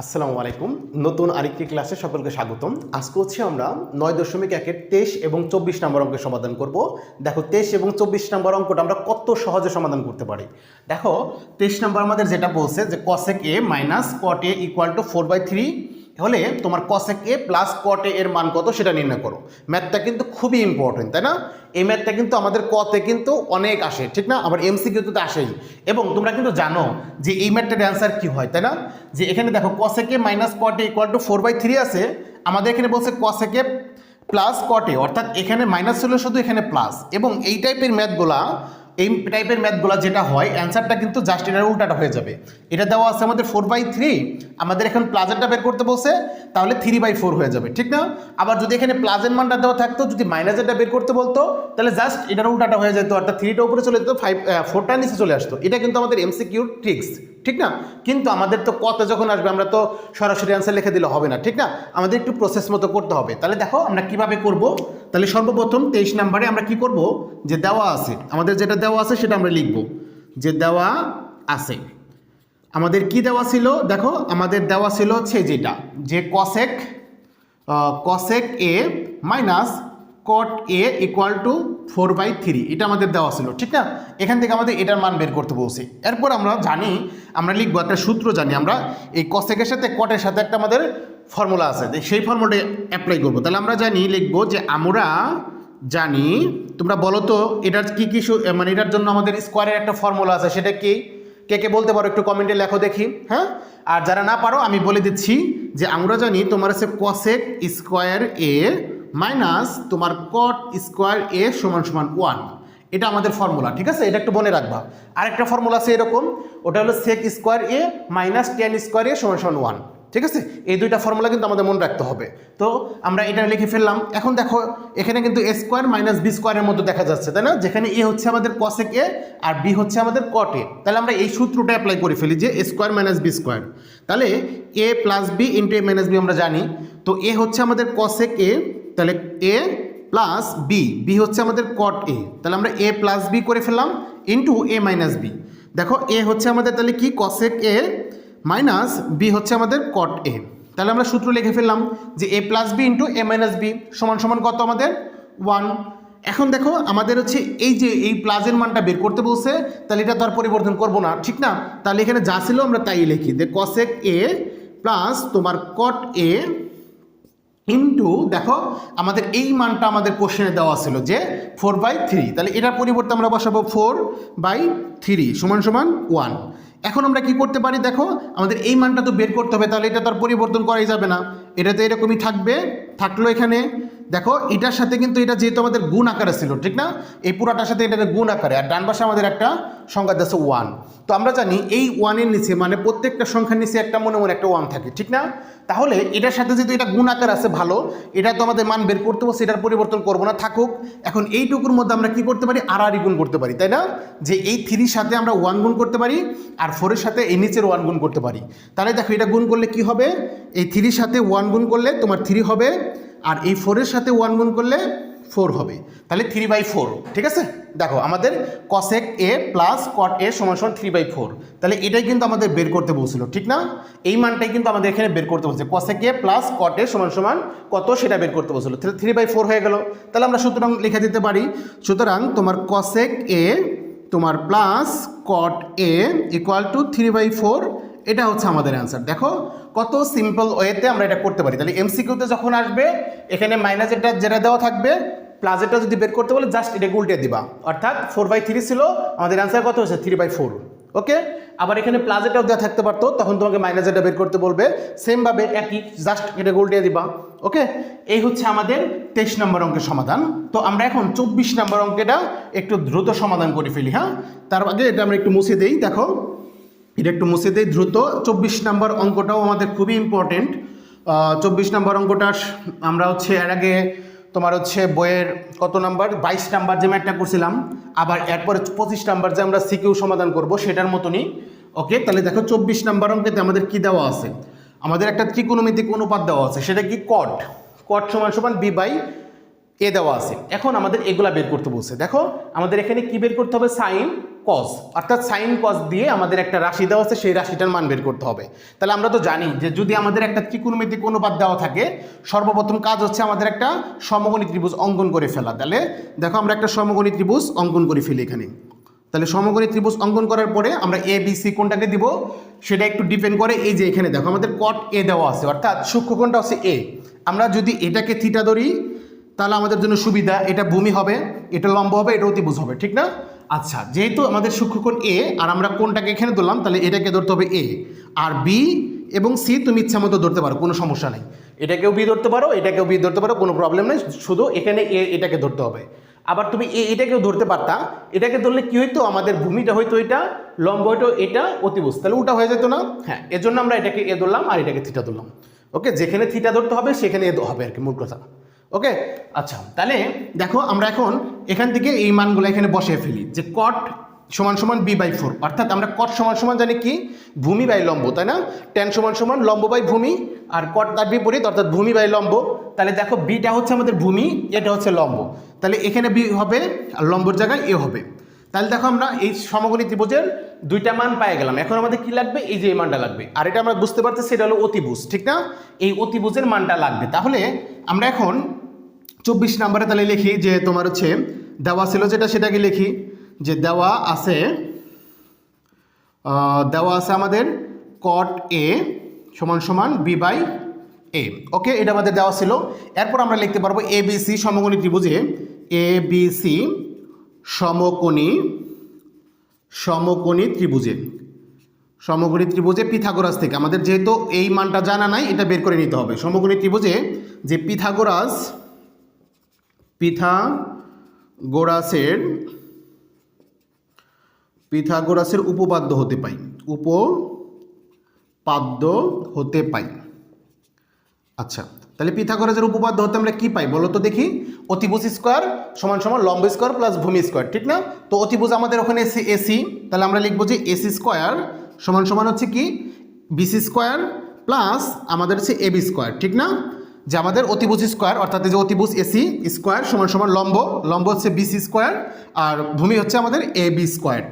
আসসালামু আলাইকুম। নতুন আরেকটি ক্লাসে সকলকে স্বাগতম। আজকে হচ্ছে আমরা 9.1-এর 23 এবং 24 নম্বর অঙ্কের সমাধান করব। দেখো 23 এবং 24 নম্বর অঙ্কটা আমরা কত সহজে সমাধান করতে পারি। দেখো 23 নম্বর আমাদের যেটা বলছে যে cosec a minus cot a equal to 4/3 হলে তোমার cosec a plus cot a এর মান কত সেটা নির্ণয় করো। ম্যাথটা কিন্তু খুবই ইম্পর্টেন্ট, তাই না? এই ম্যাথটা কিন্তু আমাদের কতে কিন্তু অনেক আসে, ঠিক না? আবার এমসিকিউতে তো আসেই। এবং তোমরা কিন্তু জানো যে এই ম্যাথটার অ্যান্সার কি হয়, তাই না? যে এখানে দেখো cosec a minus cot a equal to 4/3 আছে, আমাদের এখানে বলছে cosec a plus cot a, অর্থাৎ এখানে মাইনাস ছিল শুধু, এখানে প্লাস। এবং এই টাইপের ম্যাথগুলা যেটা হয় অ্যান্সারটা কিন্তু জাস্ট এটার উল্টাটা হয়ে যাবে। এটা দেওয়া আছে আমাদের 4/3, আমাদের এখন প্লাজেরটা বের করতে বলছে, তাহলে 3/4 হয়ে যাবে, ঠিক না? আবার যদি এখানে প্লাজের মানটা দেওয়া থাকতো, যদি মাইনাসেরটা বের করতে বলতো, তাহলে জাস্ট এটার উল্টাটা হয়ে যেত, অর্থাৎ 3টা উপরে চলে যেত, 4টা নিচে চলে আসতো। এটা কিন্তু আমাদের এমসিকিউ ট্রিক্স, ঠিক না? কিন্তু আমাদের তো কত যখন আসবে আমরা তো সরাসরি অ্যান্সার লিখে দিলে হবে না, ঠিক না? আমাদের একটু প্রসেস মতো করতে হবে। তাহলে দেখো আমরা কিভাবে করব। তাহলে সর্বপ্রথম 23 নম্বরে আমরা কি করব, যে দেওয়া আছে আমাদের, যেটা দেওয়া আছে সেটা আমরা লিখব। যে দেওয়া আছে আমাদের কি দেওয়া ছিল, দেখো আমাদের দেওয়া ছিল হচ্ছে যেটা, যে cosec a minus cot a equal to 4/3, এটা আমাদের দেওয়া ছিল, ঠিক না? এখান থেকে আমাদের এটার মান বের করতে বলছি। এরপর আমরা জানি, আমরা লিখবো একটা সূত্র জানি, আমরা এই cosec-এর সাথে cot-এর সাথে একটা আমাদের ফর্মুলা আছে, সেই ফর্মুলাটা অ্যাপ্লাই করবো। তাহলে আমরা জানি, লিখবো যে আমরা জানি, তোমরা বলো তো এটার কি কি মানে এটার জন্য আমাদের স্কোয়ারের একটা ফর্মুলা আছে, সেটা কি? কে কে বলতে পারো একটু কমেন্টে লেখো দেখি, হ্যাঁ? আর যারা না পারো আমি বলে দিচ্ছি, যে আমরা জানি তোমার আছে cosec স্কোয়ার a মাইনাস তোমার cot স্কোয়ার a সমান সমান 1, এটা আমাদের ফর্মুলা, ঠিক আছে? এটা একটু মনে রাখবা। আরেকটা ফর্মুলা আছে এরকম, ওটা হলো sec square a minus tan square a সমান সমান 1, ঠিক আছে? এই দুইটা ফর্মুলা কিন্তু আমাদের মনে রাখতে হবে। তো আমরা এটা লিখে ফেললাম। এখন দেখো এখানে কিন্তু a স্কোয়ার মাইনাস b স্কোয়ারের মতো দেখা যাচ্ছে, তাই না? যেখানে a হচ্ছে আমাদের cosec a আর b হচ্ছে আমাদের cot a। তাহলে আমরা এই সূত্রটা অ্যাপ্লাই করে ফেলি, যে a square minus b square, তাহলে a plus b into a minus b আমরা জানি। তো a হচ্ছে আমাদের cosec a, তাহলে a প্লাস b হচ্ছে আমাদের cot a, তাহলে আমরা a প্লাস b করে ফেললাম ইন্টু a মাইনাস b। দেখো a হচ্ছে আমাদের তাহলে কি cosec a মাইনাস b হচ্ছে আমাদের cot a। তাহলে আমরা সূত্র লিখে ফেললাম যে a plus b into a minus b সমান সমান কত আমাদের 1। এখন দেখো আমাদের হচ্ছে এই যে এই প্লাসের মানটা বের করতে বলছে, তাহলে এটা তো আর পরিবর্তন করবো না, ঠিক না? তাহলে এখানে যা ছিল আমরা তাই লিখি, যে cosec a প্লাস তোমার cot a ইন্টু, দেখো আমাদের এই মানটা আমাদের কোশ্চেনে দেওয়া ছিল যে 4/3, তাহলে এটার পরিবর্তে আমরা বসাবো 4/3 সমান সমান 1। এখন আমরা কি করতে পারি, দেখো আমাদের এই মানটা তো বের করতে হবে, তাহলে এটা তো আর পরিবর্তন করাই যাবে না, এটা তো এরকমই থাকবে। থাকলো এখানে দেখো এটার সাথে কিন্তু এটা যেহেতু আমাদের গুণ আকারে ছিল, ঠিক না? এই পুরাটার সাথে এটা গুণ আকারে, আর ডান পাশে আমাদের একটা সংখ্যা আছে 1। তো আমরা জানি এই 1-এর নিচে, মানে প্রত্যেকটা সংখ্যার নিচে একটা মনে মনে একটা 1 থাকে, ঠিক না? তাহলে এটার সাথে যেহেতু এটা গুণ আকার আছে, ভালো, এটা তো আমাদের মান বের করতে বলছে, এটার পরিবর্তন করবো না, থাকুক। এখন এইটুকুর মধ্যে আমরা কি করতে পারি, আড়াআড়ি গুণ করতে পারি, তাই না? যে এই 3-র সাথে আমরা 1 গুণ করতে পারি, আর 4-এর সাথে এই নিচের 1 গুণ করতে পারি। তাহলে দেখো এটা গুণ করলে কি হবে, এই 3-র সাথে 1 গুণ করলে তোমার 3 হবে, আর এই 4-এর সাথে 1 গুণ করলে 4 হবে, তাহলে 3/4, ঠিক আছে? দেখো আমাদের cosec a plus cot a সমান সমান 3/4, তাহলে এটাই কিন্তু আমাদের বের করতে বলছিল, ঠিক না? এই মানটাই কিন্তু আমাদের এখানে বের করতে বলছে, cosec a plus cot a সমান সমান কত সেটা বের করতে বলছিল, তাহলে 3/4 হয়ে গেল। তাহলে আমরা সুতরাং লিখে দিতে পারি, সুতরাং তোমার cosec a তোমার plus cot a equal to 3/4, এটা হচ্ছে আমাদের অ্যান্সার। দেখো কত সিম্পল ওয়েতে আমরা এটা করতে পারি। তাহলে এমসিকিউতে যখন আসবে, এখানে মাইনাসেরটা যেটা দেওয়া থাকবে, প্লাসেরটা যদি বের করতে বলে জাস্ট এটা উল্টে দিবা, অর্থাৎ 4/3 ছিল, আমাদের অ্যান্সার কত হয়েছে 3/4, ওকে? আবার এখানে প্লাসেরটাও দেওয়া থাকতে পারতো, তখন তোমাকে মাইনাসেরটা বের করতে বলবে, সেমভাবে একই, জাস্ট এটা উল্টে দিবা, ওকে? এই হচ্ছে আমাদের 23 নম্বর অঙ্কের সমাধান। তো আমরা এখন 24 নম্বর অঙ্কেটা একটু দ্রুত সমাধান করে ফেলি, হ্যাঁ? তার আগে এটা আমরা একটু মুছে দিই, দেখো এটা একটু মুছে দেই দ্রুত। 24 নম্বর অঙ্কটাও আমাদের খুবই ইম্পর্টেন্ট। 24 নম্বর অঙ্কটা আমরা হচ্ছে এর আগে তোমার হচ্ছে বইয়ের কত নাম্বার, 22 নাম্বার যে ম্যাথটা করছিলাম, আবার এরপরে 25 নাম্বার যে আমরা সিকিউ সমাধান করব সেটার মতনই, ওকে? তাহলে দেখো 24 নম্বর অঙ্কেতে আমাদের কি দেওয়া আছে, আমাদের একটা ত্রিকোণমিতিক অনুপাত দেওয়া আছে, সেটা কি cot সমান সমান b/a দেওয়া আছে। এখন আমাদের এগুলা বের করতে বলছে। দেখো আমাদের এখানে কি বের করতে হবে, সাইন কজ, অর্থাৎ সাইন কজ দিয়ে আমাদের একটা রাশি দেওয়া আছে, সেই রাশিটার মান বের করতে হবে। তাহলে আমরা তো জানি যে যদি আমাদের একটা ত্রিকোণমিতিক অনুপাত দেওয়া থাকে, সর্বপ্রথম কাজ হচ্ছে আমাদের একটা সমকোণী ত্রিভুজ অঙ্কন করে ফেলা। তাহলে দেখো আমরা একটা সমকোণী ত্রিভুজ অঙ্কন করে ফেলি এখানে। তাহলে সমকোণী ত্রিভুজ অঙ্কন করার পরে আমরা এ বি সি কোণটাকে দিব, সেটা একটু ডিপেন্ড করে এই যে এখানে দেখো আমাদের কট এ দেওয়া আছে, অর্থাৎ সূক্ষ্মকোণটা হচ্ছে এ। আমরা যদি এটাকে থিটা ধরি তাহলে আমাদের জন্য সুবিধা, এটা ভূমি হবে, এটা লম্ব হবে, এটা অতিভুজ হবে, ঠিক না? আচ্ছা, যেহেতু আমাদের সূক্ষ্মকোণ এ আর আমরা কোণটাকে এখানে ধরলাম, তাহলে এটাকে ধরতে হবে এ, আর বি এবং সি তুমি ইচ্ছা মতো ধরতে পারো, কোনো সমস্যা নেই। এটাকেও বি ধরতে পারো, এটাকেও বি ধরতে পারো, কোনো প্রবলেম নেই, শুধু এখানে এ এটাকে ধরতে হবে। আবার তুমি এটাকেও ধরতে পারতা, এটাকে ধরলে কি হইতো, আমাদের ভূমিটা হয়তো এটা, লম্ব হয়তো এটা, অতিভুজ, তাহলে ওটা হয়ে যেত না? হ্যাঁ, এজন্য আমরা এটাকে এ ধরলাম আর এটাকে থিটা ধরলাম। ওকে, যেখানে থিটা ধরতে হবে সেখানে এ হবে আর কি, মূল কথা। ওকে, আচ্ছা, তাহলে দেখো আমরা এখন এখান থেকে এই মানগুলো এখানে বসিয়ে ফেলি, যে কট সমান সমান বি বাই 4, অর্থাৎ আমরা কট সমান সমান জানি কি, ভূমি বাই লম্ব, তাই না? ট্যান সমান সমান লম্ব বাই ভূমি, আর কট তার বিপরীত, অর্থাৎ ভূমি বাই লম্ব। তাহলে দেখো বিটা হচ্ছে আমাদের ভূমি, এটা হচ্ছে লম্ব, তাহলে এখানে বি হবে আর লম্বর জায়গায় এ হবে। তাহলে দেখো আমরা এই সমকোণী ত্রিভুজের দুইটা মান পেয়ে গেলাম। এখন আমাদের কি লাগবে, এই যে এই মানটা লাগবে, আর এটা আমরা বুঝতে পারতেছি এটা হলো অতিভুজ, ঠিক না? এই অতিভুজের মানটা লাগবে। তাহলে আমরা এখন 24 নম্বরে তাহলে লিখি যে তোমার হচ্ছে দেওয়া ছিল যেটা, সেটাকে লিখি যে দেওয়া আছে আমাদের কট এ সমান সমান বি বাই এ। ওকে, এটা আমাদের দেওয়া ছিল। এরপর আমরা লিখতে পারবো এ বি সি সমকোণী ত্রিভুজে, এ বি সি সমকোণী ত্রিভুজে পিথাগোরাস থেকে আমাদের যেহেতু এই মানটা জানা নাই, এটা বের করে নিতে হবে। সমকোণী ত্রিভুজে যে পিথাগোরাসের উপপাদ্য হতে পাই। আচ্ছা, তাহলে পিথাগোরাসের উপপাদ্য হতে আমরা কি পাই বলো তো দেখি? অতিভুজ স্কোয়ার সমান সমান লম্ব স্কোয়ার প্লাস ভূমি স্কোয়ার, ঠিক না? তো অতিভুজ আমাদের ওখানে এসি, তাহলে আমরা লিখবো যে এসি স্কোয়ার সমান সমান হচ্ছে কি, বিসি স্কোয়ার প্লাস আমাদের হচ্ছে এবি স্কোয়ার, ঠিক না? যে আমাদের অতিভুজ স্কোয়ার, অর্থাৎ যে অতিভুজ এসি স্কোয়ার সমান সমান লম্ব হচ্ছে বিসি স্কোয়ার, আর ভূমি হচ্ছে আমাদের এবি স্কোয়ার।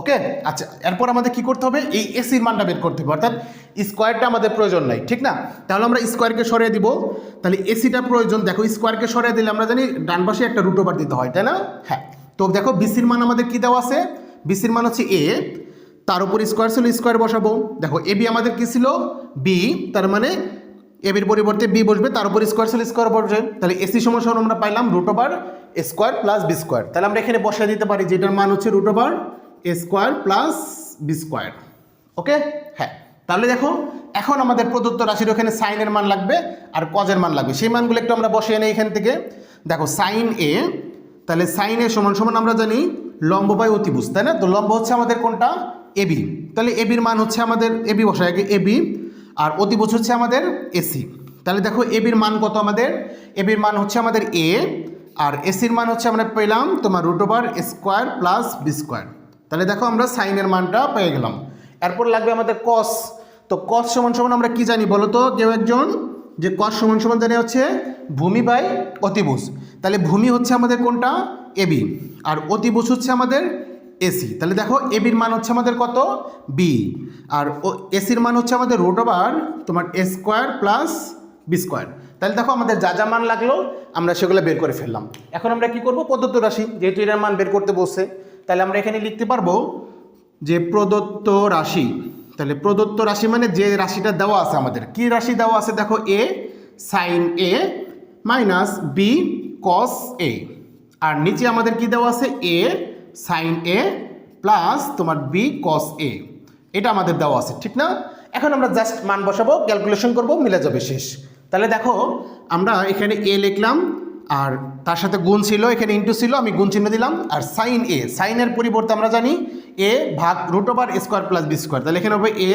ওকে, আচ্ছা, এরপর আমাদের কি করতে হবে, এই এসির মানটা বের করতে হবে, অর্থাৎ স্কোয়ারটা আমাদের প্রয়োজন নাই, ঠিক না? তাহলে আমরা স্কোয়ারকে সরিয়ে দিব, তাহলে এসিটা প্রয়োজন। দেখো স্কোয়ারকে সরিয়ে দিলে আমরা জানি ডান পাশে একটা রুট ওভার দিতে হয়, তাই না? হ্যাঁ, তো দেখো বিসির মান আমাদের কি দেওয়া আছে, বিসির মান হচ্ছে এ, তার উপর স্কোয়ার ছিল, স্কোয়ার বসাবো। দেখো এবি আমাদের কি ছিল, বি, তার মানে এবির পরিবর্তে বি বসবে, তার উপর স্কোয়ার ছিল, স্কোয়ার বসবে। তাহলে এসি সমান সমান আমরা পাইলাম root over a square plus B square. তাহলে আমরা এখানে বসায় দিতে পারি যেটার মান হচ্ছে root over a square plus B square. ওকে, হ্যাঁ, তাহলে দেখো এখন আমাদের প্রদত্ত রাশির ওখানে সাইনের মান লাগবে আর কজের মান লাগবে, সেই মানগুলো একটু আমরা বসিয়ে নিই এখান থেকে। দেখো সাইন এ, তাহলে সাইন এ সমান সমান আমরা জানি লম্ব বাই অতিভুজ, তাই না? তো লম্ব হচ্ছে আমাদের কোনটা, এবি, তাহলে এবির মান হচ্ছে আমাদের, এবি বসায় আগে এবি, আর অতিভুজ হচ্ছে আমাদের এসি। তাহলে দেখো এবির মান কত আমাদের, এবির মান হচ্ছে আমাদের এ, আর এসির মান হচ্ছে আমরা পেলাম তোমার root over square plus B square. তাহলে দেখো আমরা সাইনের মানটা পেয়ে গেলাম। এরপর লাগবে আমাদের কস। তো কস সমান সমান আমরা কি জানি বলো তো কেউ একজন, যে কস সমান সমান জানি হচ্ছে ভূমি বাই অতিভুজ। তাহলে ভূমি হচ্ছে আমাদের কোনটা, এবি, আর অতিভুজ হচ্ছে আমাদের এসি। তাহলে দেখো এবির মান হচ্ছে আমাদের কত, বি, আর এসির মান হচ্ছে আমাদের রুট ওভার তোমার A square plus B square. তাহলে দেখো আমাদের যা যা মান লাগলো আমরা সেগুলো বের করে ফেললাম। এখন আমরা কি করব, প্রদত্ত রাশি যেহেতু এটার মান বের করতে বসছে, তাহলে আমরা এখানে লিখতে পারবো যে প্রদত্ত রাশি। তাহলে প্রদত্ত রাশি মানে যে রাশিটা দেওয়া আছে আমাদের, কি রাশি দেওয়া আছে দেখো, এ সাইন এ মাইনাস বি কস এ, আর নিচে আমাদের কি দেওয়া আছে, এ সাইন এ প্লাস তোমার বি কস এ, এটা আমাদের দেওয়া আছে, ঠিক না? এখন আমরা জাস্ট মান বসাবো, ক্যালকুলেশন করব, মিলে যাবে, শেষ। তাহলে দেখো আমরা এখানে এ লিখলাম, আর তার সাথে গুণ ছিল, এখানে ইন্টু ছিল, আমি গুণ চিহ্ন দিলাম, আর সাইন এ, সাইনের পরিবর্তে আমরা জানি এ ভাগ root over a square plus B square. তাহলে এখানে হবে এ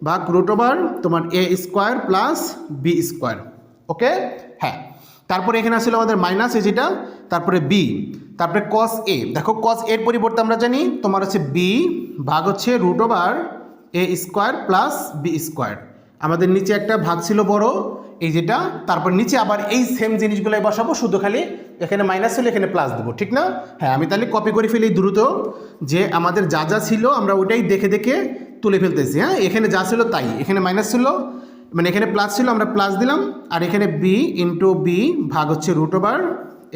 ভাগ রুট ওভার তোমার A square plus B square. ওকে, হ্যাঁ, তারপরে এখানে আসলে আমাদের মাইনাস এ যেটা, তারপরে বি, তারপরে কস এ। দেখো কস এর পরিবর্তে আমরা জানি তোমার হচ্ছে বি ভাগ হচ্ছে root over a square plus B square. আমাদের নিচে একটা ভাগ ছিল বড় এই যেটা, তারপর নিচে আবার এই সেম জিনিসগুলোই বসাবো, শুধু খালি এখানে মাইনাস ছিল এখানে প্লাস দেবো, ঠিক না? হ্যাঁ, আমি তাহলে কপি করে ফেলি দ্রুত, যে আমাদের যা যা ছিল আমরা ওইটাই দেখে দেখে তুলে ফেলতেছি। হ্যাঁ, এখানে যা ছিল তাই, এখানে মাইনাস ছিল মানে এখানে প্লাস ছিল আমরা প্লাস দিলাম, আর এখানে বি ইন্টু বি ভাগ হচ্ছে root over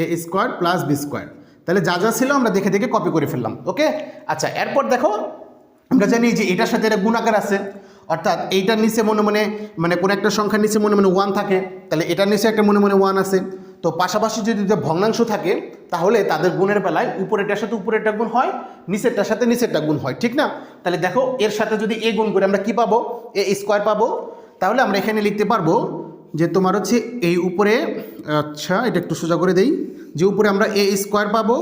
a square plus B square. তাহলে যা যা ছিল আমরা দেখে দেখে কপি করে ফেললাম। ওকে, আচ্ছা, এরপর দেখো আমরা জানি যে এটার সাথে এটা গুণাকার আছে, অর্থাৎ এইটার নিচে মনে মনে মানে কোনো একটা সংখ্যার নিচে মনে মনে 1 থাকে, তাহলে এটার নিচে একটা মনে মনে 1 আছে। তো পাশাপাশি যদি ভগ্নাংশ থাকে তাহলে তাদের গুণের বেলায় উপরেরটার সাথে উপরেরটা গুণ হয়, নিচেরটার সাথে নিচেরটা গুণ হয়, ঠিক না? তাহলে দেখো এর সাথে যদি এ গুণ করে আমরা কি পাবো? এ স্কোয়ার পাবো। তাহলে আমরা এখানে লিখতে পারবো যে তোমার হচ্ছে এই উপরে, আচ্ছা এটা একটু সোজা করে দেই, যে উপরে আমরা এ স্কোয়ার পাবো,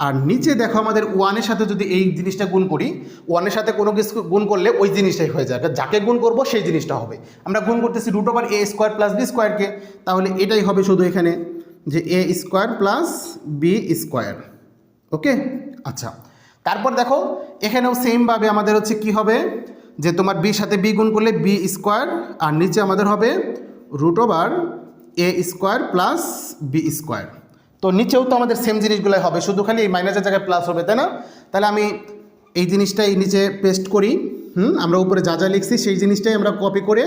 আর নিচে দেখো আমাদের 1-এর সাথে যদি এই জিনিসটা গুণ করি, 1-এর সাথে কোনো কিছু গুণ করলে ওই জিনিসটাই হয়ে যাবে, যাকে গুণ করবো সেই জিনিসটা হবে। আমরা গুণ করতেছি root over a square plus B স্কোয়ারকে, তাহলে এটাই হবে শুধু এখানে যে এ স্কোয়ার প্লাস বি স্কোয়ার। ওকে, আচ্ছা, তারপর দেখো এখানেও সেমভাবে আমাদের হচ্ছে কি হবে, যে তোমার বির সাথে বি গুণ করলে বি স্কোয়ার, আর নিচে আমাদের হবে root over a square plus B square. তো নিচেও তো আমাদের সেম জিনিসগুলোই হবে, শুধু খালি এই মাইনাসের জায়গায় প্লাস হবে, তাই না? তাহলে আমি এই জিনিসটাই নিচে পেস্ট করি। আমরা উপরে যা যা লিখছি সেই জিনিসটাই আমরা কপি করে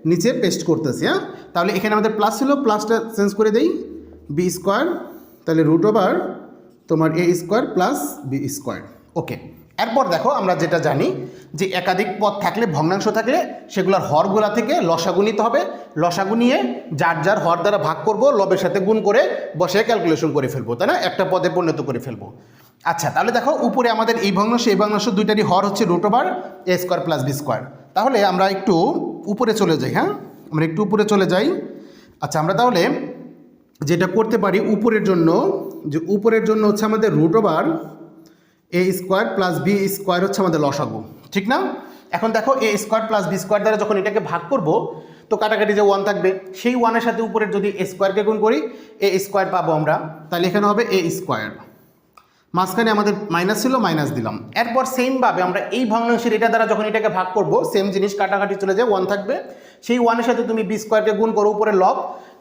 নিচে পেস্ট করতেছি। হ্যাঁ, তাহলে এখানে আমাদের প্লাস ছিল, প্লাসটা চেঞ্জ করে দেই বি স্কোয়ার, তাহলে রুট ওভার তোমার A square plus B square. ওকে, এরপর দেখো আমরা যেটা জানি যে একাধিক পদ থাকলে, ভগ্নাংশ থাকলে সেগুলোর হরগুলা থেকে লসাগু নিতে হবে, লসাগু নিয়ে যার যার হর দ্বারা ভাগ করব, লবের সাথে গুণ করে বসে ক্যালকুলেশন করে ফেলবো, তাই না? একটা পদে পরিণত করে ফেলবো। আচ্ছা, তাহলে দেখো উপরে আমাদের এই ভগ্নাংশ দুইটারই হর হচ্ছে root over a square plus B square. তাহলে আমরা একটু উপরে চলে যাই। হ্যাঁ, আমরা একটু উপরে চলে যাই। আচ্ছা, আমরা তাহলে যেটা করতে পারি উপরের জন্য, যে উপরের জন্য হচ্ছে আমাদের root over a square plus B square হচ্ছে আমাদের লসাগু, ঠিক না? এখন দেখো এ স্কোয়ার প্লাস বি স্কোয়ার দ্বারা যখন এটাকে ভাগ করব, তো কাটাকাটি যে 1 থাকবে, সেই 1-এর সাথে উপরের যদি এ স্কোয়ারকে গুণ করি এ স্কোয়ার পাবো আমরা, তাহলে এখানে হবে এ স্কোয়ার, মাঝখানে আমাদের মাইনাস ছিল মাইনাস দিলাম। এরপর সেমভাবে আমরা এই ভগ্নাংশের এটা দ্বারা যখন এটাকে ভাগ করব, সেম জিনিস কাটাকাটি চলে যায়, 1 থাকবে, সেই 1-এর সাথে তুমি বি স্কোয়ারকে গুণ করো, উপরে লব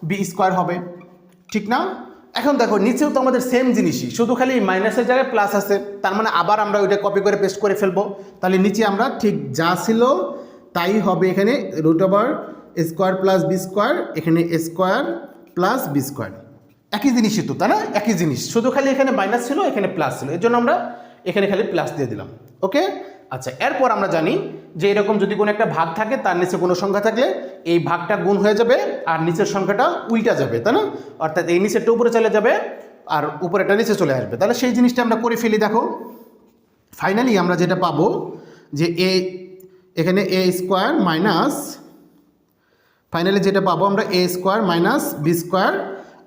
বি স্কোয়ার হবে, ঠিক না? এখন দেখো নিচেও তো আমাদের সেম জিনিসই, শুধু খালি মাইনাসের জায়গায় প্লাস আছে, তার মানে আবার আমরা ওইটা কপি করে পেস্ট করে ফেলবো। তাহলে নিচে আমরা ঠিক যা ছিল তাই হবে, এখানে root over square plus B square, এখানে স্কোয়ার প্লাস বি স্কোয়ার, একই জিনিসই তো, তাই না? একই জিনিস, শুধু খালি এখানে মাইনাস ছিল এখানে প্লাস ছিল, এর জন্য আমরা এখানে খালি প্লাস দিয়ে দিলাম। ওকে, আচ্ছা, এরপর আমরা জানি যে এরকম যদি কোনো একটা ভাগ থাকে, তার নিচে কোনো সংখ্যা থাকলে এই ভাগটা গুণ হয়ে যাবে আর নিচের সংখ্যাটা উল্টা যাবে, তাই না? অর্থাৎ এই নিচেরটা উপরে চলে যাবে আর উপরেটা নিচে চলে আসবে। তাহলে সেই জিনিসটা আমরা করে ফেলি। দেখো ফাইনালি আমরা যেটা পাবো যে এখানে এ স্কোয়ার মাইনাস, ফাইনালি যেটা পাবো আমরা এ স্কোয়ার মাইনাস বি স্কোয়ার,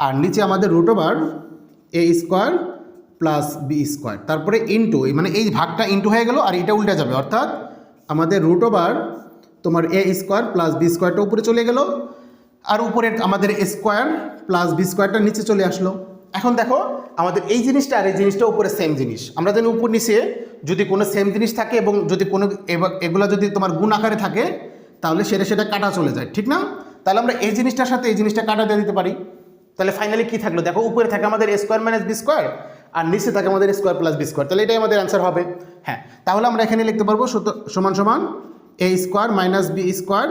আর নিচে আমাদের root over a square plus B square, তারপরে ইন্টু, মানে এই ভাগটা ইন্টু হয়ে গেল আর এটা উল্টে যাবে, অর্থাৎ আমাদের রুট ওভার তোমার এ স্কোয়ার প্লাস বি স্কোয়ারটা উপরে চলে গেল, আর উপরে আমাদের স্কোয়ার প্লাস বি স্কোয়ারটা নিচে চলে আসলো। এখন দেখো আমাদের এই জিনিসটা আর এই জিনিসটা উপরে সেম জিনিস, আমরা জানি উপর নিচে যদি কোনো সেম জিনিস থাকে এবং যদি কোনো এগুলো যদি তোমার গুণ আকারে থাকে তাহলে সেটা কাটা চলে যায়, ঠিক না? তাহলে আমরা এই জিনিসটার সাথে এই জিনিসটা কাটা দিয়ে দিতে পারি। তাহলে ফাইনালি কি থাকলো দেখো, উপরে থাকে আমাদের এ স্কোয়ার মাইনাস বি স্কোয়ার আর নিচে থাকে আমাদের স্কোয়ার প্লাস বি স্কোয়ার, তাহলে এটাই আমাদের অ্যান্সার হবে। হ্যাঁ, তাহলে আমরা এখানে লিখতে পারবো সমান সমান A square minus B square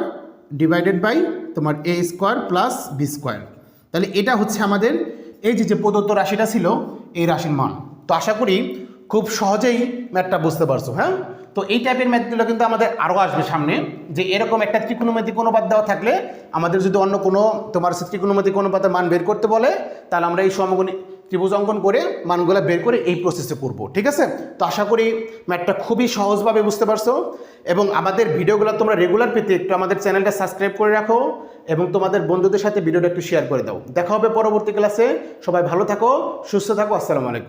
divided by তোমার A square plus B square. তাহলে এটা হচ্ছে আমাদের এই যে প্রদত্ত রাশিটা ছিল এই রাশির মান। তো আশা করি খুব সহজেই ম্যাথটা বুঝতে পারছো। হ্যাঁ, তো এই টাইপের ম্যাথগুলো কিন্তু আমাদের আরও আসবে সামনে, যে এরকম একটা ত্রিকোণমিতিক অনুপাত দেওয়া থাকলে আমাদের যদি অন্য কোনো তোমার ত্রিকোণমিতিক অনুপাতের মান বের করতে বলে, তাহলে আমরা এই সমকোণী ত্রিভুজ অঙ্কন করে মানগুলো বের করে এই প্রসেসে করব, ঠিক আছে? তো আশা করি ম্যাথটা খুবই সহজভাবে বুঝতে পারছো, এবং আমাদের ভিডিওগুলো তোমরা রেগুলার পেতে একটু আমাদের চ্যানেলটা সাবস্ক্রাইব করে রাখো এবং তোমাদের বন্ধুদের সাথে ভিডিওটা একটু শেয়ার করে দাও। দেখা হবে পরবর্তী ক্লাসে, সবাই ভালো থাকো, সুস্থ থাকো, আসসালামু আলাইকুম।